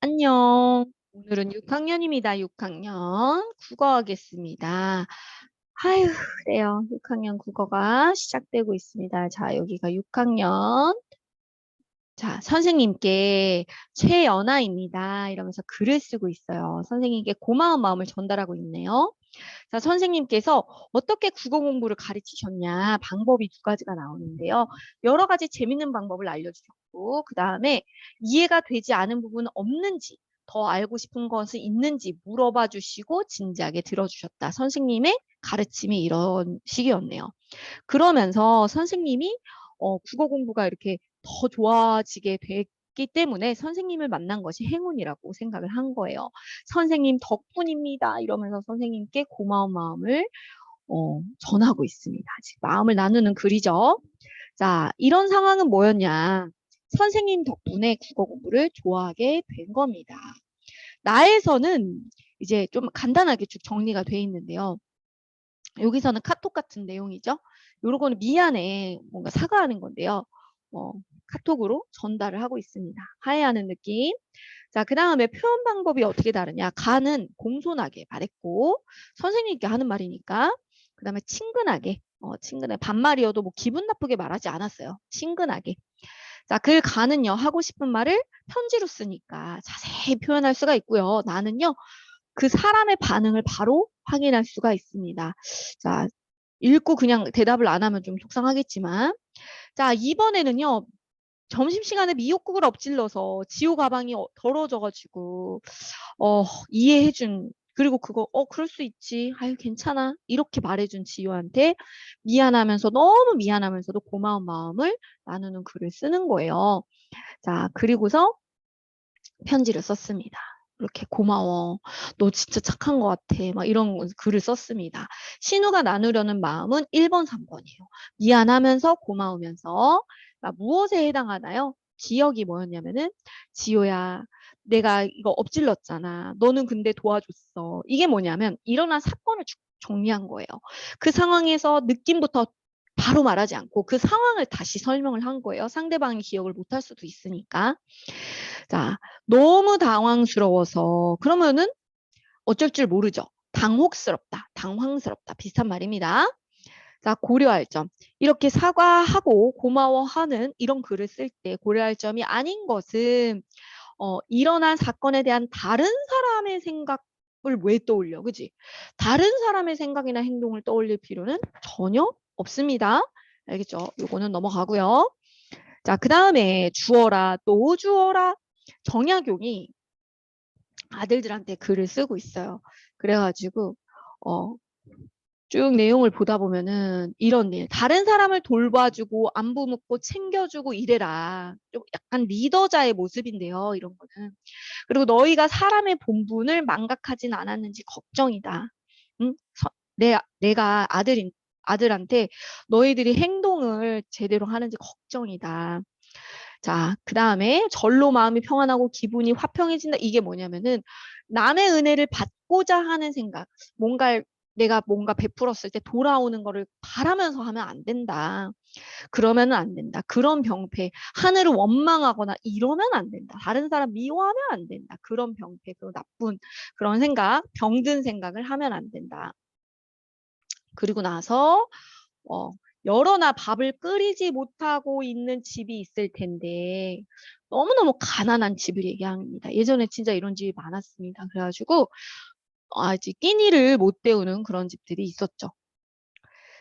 안녕. 오늘은 6학년입니다. 6학년 국어 하겠습니다. 아유, 그래요. 6학년 국어가 시작되고 있습니다. 자, 여기가 6학년. 자, 선생님께 최연아입니다. 이러면서 글을 쓰고 있어요. 선생님께 고마운 마음을 전달하고 있네요. 자, 선생님께서 어떻게 국어 공부를 가르치셨냐 방법이 두 가지가 나오는데요. 여러 가지 재밌는 방법을 알려주셨고 그 다음에 이해가 되지 않은 부분은 없는지 더 알고 싶은 것은 있는지 물어봐 주시고 진지하게 들어주셨다. 선생님의 가르침이 이런 식이었네요. 그러면서 선생님이 국어 공부가 이렇게 더 좋아지게 됐기 때문에 선생님을 만난 것이 행운이라고 생각을 한 거예요. 선생님 덕분입니다. 이러면서 선생님께 고마운 마음을 전하고 있습니다. 아직 마음을 나누는 글이죠. 자, 이런 상황은 뭐였냐? 선생님 덕분에 국어 공부를 좋아하게 된 겁니다. 나에서는 이제 좀 간단하게 쭉 정리가 돼 있는데요. 여기서는 카톡 같은 내용이죠. 요거는 미안해, 뭔가 사과하는 건데요. 카톡으로 전달을 하고 있습니다. 화해하는 느낌. 자, 그 다음에 표현 방법이 어떻게 다르냐. 가는 공손하게 말했고, 선생님께 하는 말이니까. 그 다음에 친근하게, 친근해. 반말이어도 뭐 기분 나쁘게 말하지 않았어요. 친근하게. 자, 글 가는요, 하고 싶은 말을 편지로 쓰니까 자세히 표현할 수가 있고요. 나는요, 그 사람의 반응을 바로 확인할 수가 있습니다. 자, 읽고 그냥 대답을 안 하면 좀 속상하겠지만. 자, 이번에는요, 점심시간에 미역국을 엎질러서 지호 가방이 더러워져가지고, 이해해준, 그리고 그거, 그럴 수 있지. 아유, 괜찮아. 이렇게 말해준 지호한테 미안하면서, 너무 미안하면서도 고마운 마음을 나누는 글을 쓰는 거예요. 자, 그리고서 편지를 썼습니다. 이렇게 고마워. 너 진짜 착한 것 같아. 막 이런 글을 썼습니다. 신우가 나누려는 마음은 1번, 3번이에요. 미안하면서 고마우면서. 무엇에 해당하나요? 기억이 뭐였냐면은 지호야 내가 이거 엎질렀잖아. 너는 근데 도와줬어. 이게 뭐냐면 일어난 사건을 정리한 거예요. 그 상황에서 느낌부터 바로 말하지 않고 그 상황을 다시 설명을 한 거예요. 상대방이 기억을 못할 수도 있으니까. 자, 너무 당황스러워서 그러면은 어쩔 줄 모르죠. 당혹스럽다, 당황스럽다 비슷한 말입니다. 자, 고려할 점. 이렇게 사과하고 고마워하는 이런 글을 쓸 때 고려할 점이 아닌 것은 일어난 사건에 대한 다른 사람의 생각을 왜 떠올려, 그지? 다른 사람의 생각이나 행동을 떠올릴 필요는 전혀 없습니다. 알겠죠? 요거는 넘어가고요. 자, 그 다음에 주어라, 또 주어라. 정약용이 아들들한테 글을 쓰고 있어요. 그래가지고 어, 쭉 내용을 보다 보면은 이런 일, 다른 사람을 돌봐주고 안부 묻고 챙겨주고 이래라. 좀 약간 리더자의 모습인데요. 이런 거는. 그리고 너희가 사람의 본분을 망각하진 않았는지 걱정이다. 응? 내가 아들한테 너희들이 행동을 제대로 하는지 걱정이다. 자, 그 다음에 절로 마음이 평안하고 기분이 화평해진다. 이게 뭐냐면은 남의 은혜를 받고자 하는 생각, 내가 뭔가 베풀었을 때 돌아오는 거를 바라면서 하면 안 된다. 그러면은 안 된다. 그런 병폐, 하늘을 원망하거나 이러면 안 된다. 다른 사람 미워하면 안 된다. 그런 병폐, 그런 나쁜 그런 생각, 병든 생각을 하면 안 된다. 그리고 나서 어, 여러나 밥을 끓이지 못하고 있는 집이 있을 텐데 너무너무 가난한 집을 얘기합니다. 예전에 진짜 이런 집이 많았습니다. 그래가지고 아직 끼니를 못 때우는 그런 집들이 있었죠.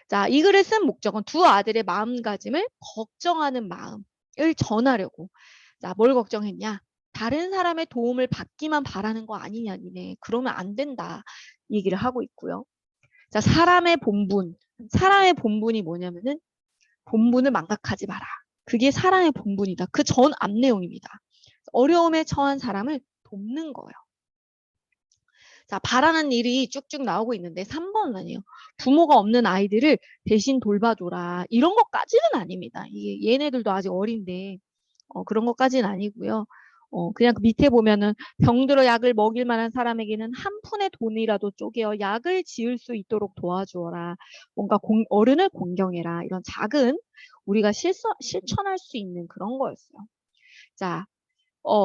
자, 이 글을 쓴 목적은 두 아들의 마음가짐을 걱정하는 마음을 전하려고. 자, 뭘 걱정했냐? 다른 사람의 도움을 받기만 바라는 거 아니냐, 니네. 그러면 안 된다. 얘기를 하고 있고요. 자, 사람의 본분이 뭐냐면은 본분을 망각하지 마라. 그게 사랑의 본분이다. 그 전 앞 내용입니다. 어려움에 처한 사람을 돕는 거예요. 자, 바라는 일이 쭉쭉 나오고 있는데 3번은 아니에요. 부모가 없는 아이들을 대신 돌봐줘라. 이런 것까지는 아닙니다. 이게 얘네들도 아직 어린데 그런 것까지는 아니고요. 그냥 그 밑에 보면은 병들어 약을 먹일 만한 사람에게는 한 푼의 돈이라도 쪼개어 약을 지을 수 있도록 도와주어라. 뭔가 어른을 공경해라. 이런 작은 우리가 실천할 수 있는 그런 거였어요. 자,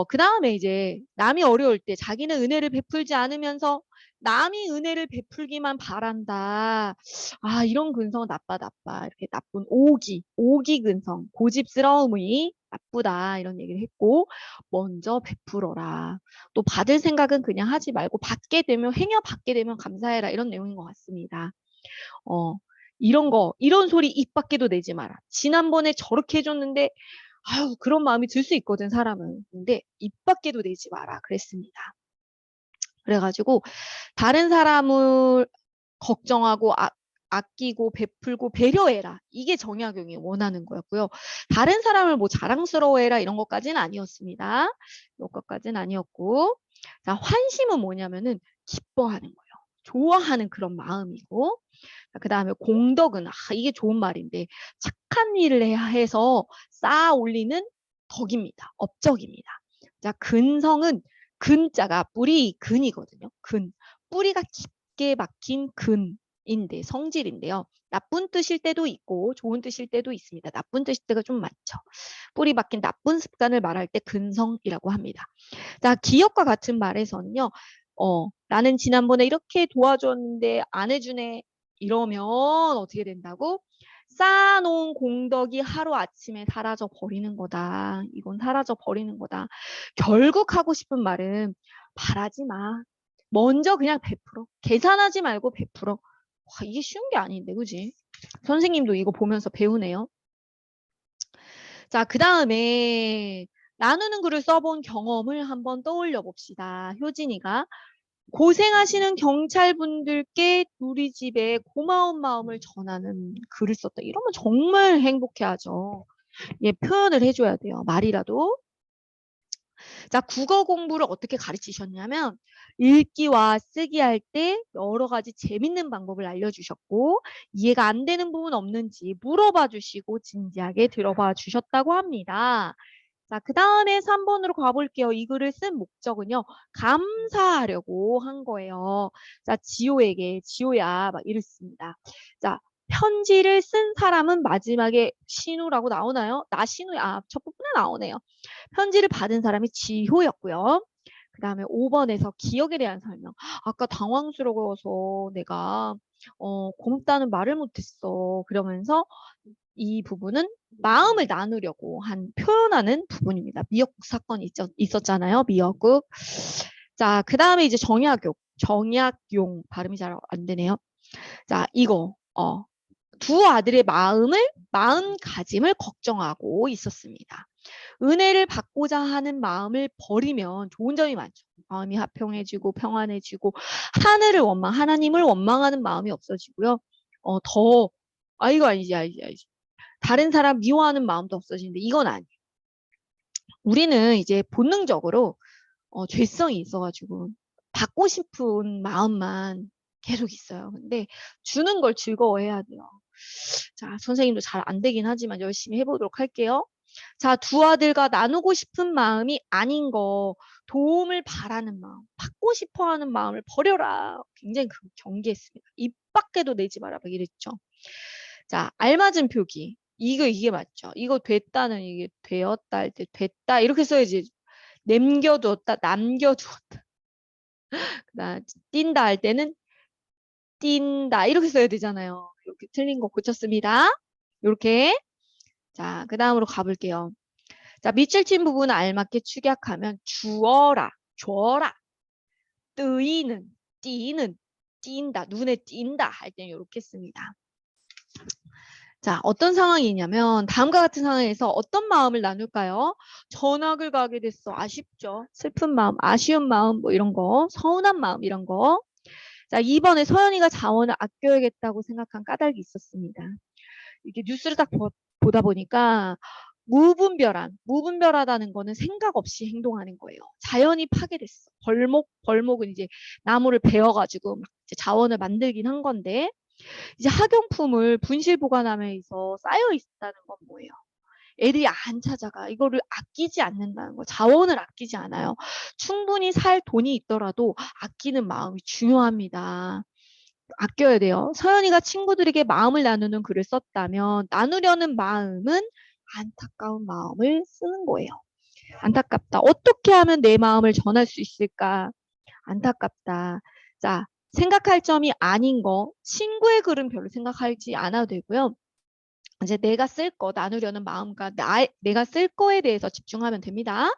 그 다음에 이제 남이 어려울 때 자기는 은혜를 베풀지 않으면서 남이 은혜를 베풀기만 바란다. 아, 이런 근성은 나빠, 나빠. 이렇게 나쁜 오기 근성, 고집스러움이 나쁘다. 이런 얘기를 했고, 먼저 베풀어라. 또 받을 생각은 그냥 하지 말고, 받게 되면 감사해라. 이런 내용인 것 같습니다. 어, 이런 소리 입 밖에도 내지 마라. 지난번에 저렇게 해줬는데, 아유, 그런 마음이 들 수 있거든, 사람은. 근데 입 밖에도 내지 마라. 그랬습니다. 그래가지고, 다른 사람을 걱정하고, 아끼고, 베풀고, 배려해라. 이게 정약용이 원하는 거였고요. 다른 사람을 뭐 자랑스러워해라. 이런 것까지는 아니었습니다. 이런 것까지는 아니었고. 자, 환심은 뭐냐면은, 기뻐하는 거예요. 좋아하는 그런 마음이고, 그 다음에 공덕은 이게 좋은 말인데 착한 일을 해서 쌓아 올리는 덕입니다. 업적입니다. 자, 근성은 근자가 뿌리 근이거든요. 뿌리가 깊게 박힌 근인데 성질인데요. 나쁜 뜻일 때도 있고 좋은 뜻일 때도 있습니다. 나쁜 뜻일 때가 좀 많죠. 뿌리 박힌 나쁜 습관을 말할 때 근성이라고 합니다. 자, 기억과 같은 말에서는요. 나는 지난번에 이렇게 도와줬는데 안 해주네. 이러면 어떻게 된다고? 쌓아놓은 공덕이 하루아침에 사라져 버리는 거다. 이건 사라져 버리는 거다. 결국 하고 싶은 말은 바라지 마. 먼저 그냥 베풀어. 계산하지 말고 베풀어. 와, 이게 쉬운 게 아닌데, 그지? 선생님도 이거 보면서 배우네요. 자, 그 다음에 나누는 글을 써본 경험을 한번 떠올려 봅시다. 효진이가. 고생하시는 경찰분들께 우리 집에 고마운 마음을 전하는 글을 썼다. 이러면 정말 행복해하죠. 예, 표현을 해줘야 돼요. 말이라도. 자, 국어 공부를 어떻게 가르치셨냐면 읽기와 쓰기 할 때 여러 가지 재밌는 방법을 알려주셨고 이해가 안 되는 부분 없는지 물어봐 주시고 진지하게 들어봐 주셨다고 합니다. 자, 그 다음에 3번으로 가볼게요. 이 글을 쓴 목적은요. 감사하려고 한 거예요. 자, 지호야, 막 이랬습니다. 자, 편지를 쓴 사람은 마지막에 신우라고 나오나요? 신우야. 첫 부분에 나오네요. 편지를 받은 사람이 지호였고요. 그 다음에 5번에서 기억에 대한 설명. 아까 당황스러워서 내가 고맙다는 말을 못했어. 그러면서 이 부분은 마음을 나누려고 표현하는 부분입니다. 미역국 사건이 있었잖아요. 미역국. 자, 그 다음에 이제 정약용 발음이 잘 안 되네요. 자, 이거 두 아들의 마음가짐을 걱정하고 있었습니다. 은혜를 받고자 하는 마음을 버리면 좋은 점이 많죠. 마음이 화평해지고 평안해지고 하나님을 원망하는 마음이 없어지고요. 이거 아니지. 다른 사람 미워하는 마음도 없어지는데 이건 아니에요. 우리는 이제 본능적으로 죄성이 있어가지고 받고 싶은 마음만 계속 있어요. 근데 주는 걸 즐거워해야 돼요. 자, 선생님도 잘 안 되긴 하지만 열심히 해보도록 할게요. 자, 두 아들과 나누고 싶은 마음이 아닌 거, 도움을 바라는 마음, 받고 싶어 하는 마음을 버려라. 굉장히 경계했습니다. 입 밖에도 내지 마라. 막 이랬죠. 자, 알맞은 표기. 이게 맞죠. 이거 됐다는 이게 되었다 할 때 됐다. 이렇게 써야지. 남겨두었다. 그다음 뛴다 할 때는 뛴다. 이렇게 써야 되잖아요. 이렇게 틀린 거 고쳤습니다. 이렇게. 자, 그 다음으로 가볼게요. 자, 밑줄 친 부분을 알맞게 축약하면 줘라. 띄는, 띈다, 눈에 띈다 할 때는 이렇게 씁니다. 자, 어떤 상황이냐면 다음과 같은 상황에서 어떤 마음을 나눌까요? 전학을 가게 됐어. 아쉽죠. 슬픈 마음, 아쉬운 마음, 뭐 이런 거, 서운한 마음 이런 거. 자, 2번에 서연이가 자원을 아껴야겠다고 생각한 까닭이 있었습니다. 이게 뉴스를 딱 보다 보니까 무분별하다는 거는 생각 없이 행동하는 거예요. 자연이 파괴됐어. 벌목은 이제 나무를 베어가지고 막 이제 자원을 만들긴 한 건데, 이제 학용품을 분실 보관함에서 쌓여 있다는 건 뭐예요? 애들이 안 찾아가. 이거를 아끼지 않는다는 거. 자원을 아끼지 않아요. 충분히 살 돈이 있더라도 아끼는 마음이 중요합니다. 아껴야 돼요. 서연이가 친구들에게 마음을 나누는 글을 썼다면 나누려는 마음은 안타까운 마음을 쓰는 거예요. 안타깝다. 어떻게 하면 내 마음을 전할 수 있을까? 안타깝다. 자, 생각할 점이 아닌 거, 친구의 글은 별로 생각하지 않아도 되고요. 이제 내가 쓸 거, 나누려는 마음과 내가 쓸 거에 대해서 집중하면 됩니다.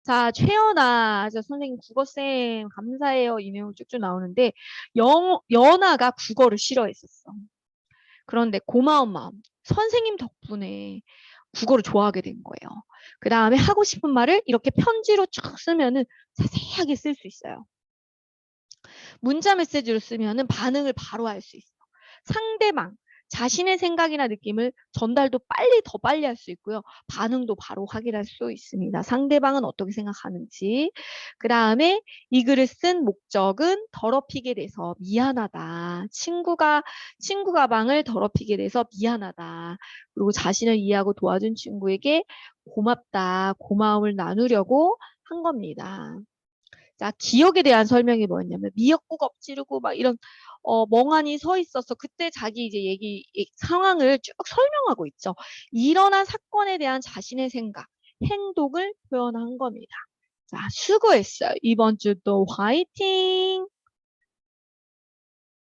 자, 최연아, 저 선생님 국어쌤 감사해요. 이 내용 쭉쭉 나오는데 연아가 국어를 싫어했었어. 그런데 고마운 마음, 선생님 덕분에 국어를 좋아하게 된 거예요. 그 다음에 하고 싶은 말을 이렇게 편지로 쭉 쓰면은 자세하게 쓸 수 있어요. 문자 메시지로 쓰면은 반응을 바로 할 수 있어. 상대방, 자신의 생각이나 느낌을 전달도 더 빨리 할 수 있고요. 반응도 바로 확인할 수 있습니다. 상대방은 어떻게 생각하는지. 그 다음에 이 글을 쓴 목적은 더럽히게 돼서 미안하다. 친구 가방을 더럽히게 돼서 미안하다. 그리고 자신을 이해하고 도와준 친구에게 고맙다. 고마움을 나누려고 한 겁니다. 자, 기억에 대한 설명이 뭐였냐면 미역국 엎지르고 막 이런 멍하니 서 있어서 그때 자기 이제 상황을 쭉 설명하고 있죠. 일어난 사건에 대한 자신의 생각, 행동을 표현한 겁니다. 자, 수고했어요. 이번 주도 화이팅!